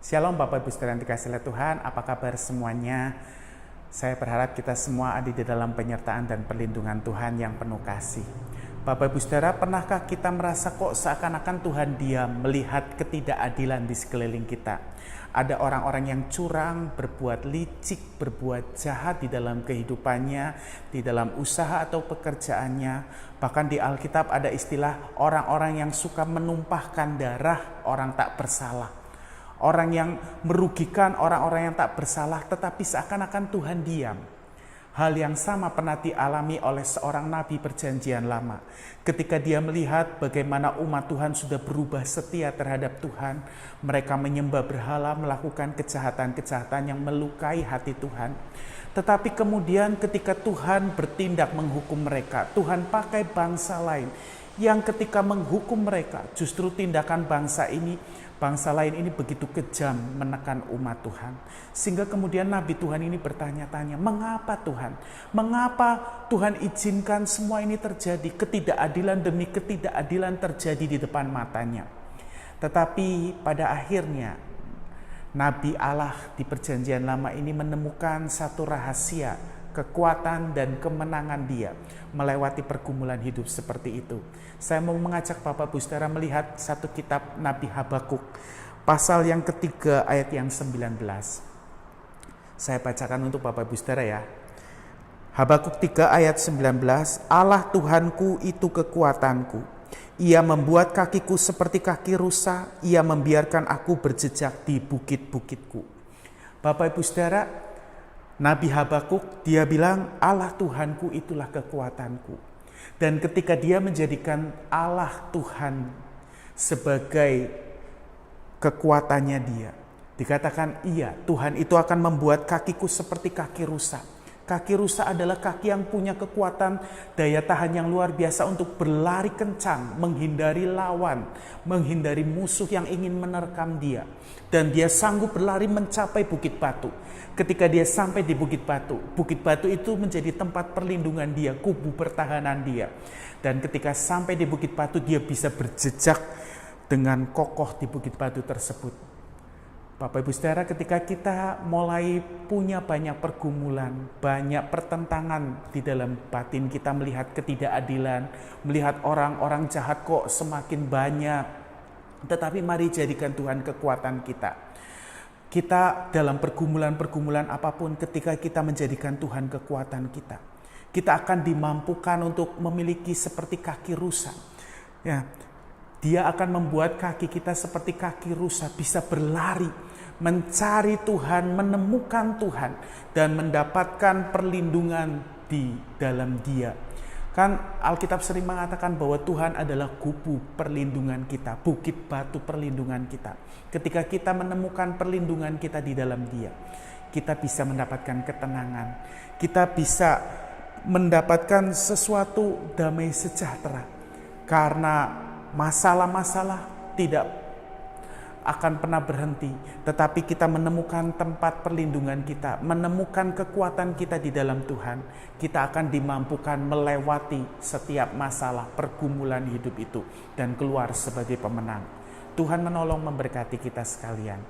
Shalom Bapak Ibu Saudara yang dikasihi oleh Tuhan, apa kabar semuanya? Saya berharap kita semua ada di dalam penyertaan dan perlindungan Tuhan yang penuh kasih. Bapak Ibu Saudara, pernahkah kita merasa kok seakan-akan Tuhan diam melihat ketidakadilan di sekeliling kita? Ada orang-orang yang curang, berbuat licik, berbuat jahat di dalam kehidupannya, di dalam usaha atau pekerjaannya. Bahkan di Alkitab ada istilah orang-orang yang suka menumpahkan darah orang tak bersalah. Orang yang merugikan orang-orang yang tak bersalah, tetapi seakan-akan Tuhan diam. Hal yang sama pernah dialami oleh seorang nabi perjanjian lama. Ketika dia melihat bagaimana umat Tuhan sudah berubah setia terhadap Tuhan, mereka menyembah berhala, melakukan kejahatan-kejahatan yang melukai hati Tuhan. Tetapi kemudian ketika Tuhan bertindak menghukum mereka, Tuhan pakai bangsa lain yang ketika menghukum mereka, justru tindakan bangsa lain ini begitu kejam menekan umat Tuhan. Sehingga kemudian Nabi Tuhan ini bertanya-tanya, mengapa Tuhan? Mengapa Tuhan izinkan semua ini terjadi? Ketidakadilan demi ketidakadilan terjadi di depan matanya. Tetapi pada akhirnya Nabi Allah di perjanjian lama ini menemukan satu rahasia, kekuatan dan kemenangan dia melewati pergumulan hidup seperti itu. Saya mau mengajak Bapak Ibu Saudara melihat satu kitab Nabi Habakuk, pasal yang ketiga ayat yang 19. Saya bacakan untuk Bapak Ibu Saudara ya. Habakuk 3 ayat 19, Allah Tuhanku itu kekuatanku. Ia membuat kakiku seperti kaki rusa, ia membiarkan aku berjejak di bukit-bukitku. Bapak Ibu Saudara, Nabi Habakuk dia bilang Allah Tuhanku itulah kekuatanku. Dan ketika dia menjadikan Allah Tuhan sebagai kekuatannya dia, dikatakan iya Tuhan itu akan membuat kakiku seperti kaki rusa. Kaki rusa adalah kaki yang punya kekuatan daya tahan yang luar biasa untuk berlari kencang, menghindari lawan, menghindari musuh yang ingin menerkam dia. Dan dia sanggup berlari mencapai Bukit Batu. Ketika dia sampai di Bukit Batu itu menjadi tempat perlindungan dia, kubu pertahanan dia. Dan ketika sampai di Bukit Batu, dia bisa berjejak dengan kokoh di Bukit Batu tersebut. Bapak Ibu Saudara, ketika kita mulai punya banyak pergumulan, banyak pertentangan di dalam batin kita, melihat ketidakadilan, melihat orang-orang jahat kok semakin banyak, tetapi mari jadikan Tuhan kekuatan kita. Kita dalam pergumulan-pergumulan apapun, ketika kita menjadikan Tuhan kekuatan kita, kita akan dimampukan untuk memiliki seperti kaki rusa. Ya, Dia akan membuat kaki kita seperti kaki rusa, bisa berlari, mencari Tuhan, menemukan Tuhan, dan mendapatkan perlindungan di dalam Dia. Kan Alkitab sering mengatakan bahwa Tuhan adalah kubu perlindungan kita, bukit batu perlindungan kita. Ketika kita menemukan perlindungan kita di dalam Dia, kita bisa mendapatkan ketenangan, kita bisa mendapatkan sesuatu damai sejahtera. Karena masalah-masalah tidak akan pernah berhenti, tetapi kita menemukan tempat perlindungan kita, menemukan kekuatan kita di dalam Tuhan, kita akan dimampukan melewati setiap masalah pergumulan hidup itu dan keluar sebagai pemenang. Tuhan menolong memberkati kita sekalian.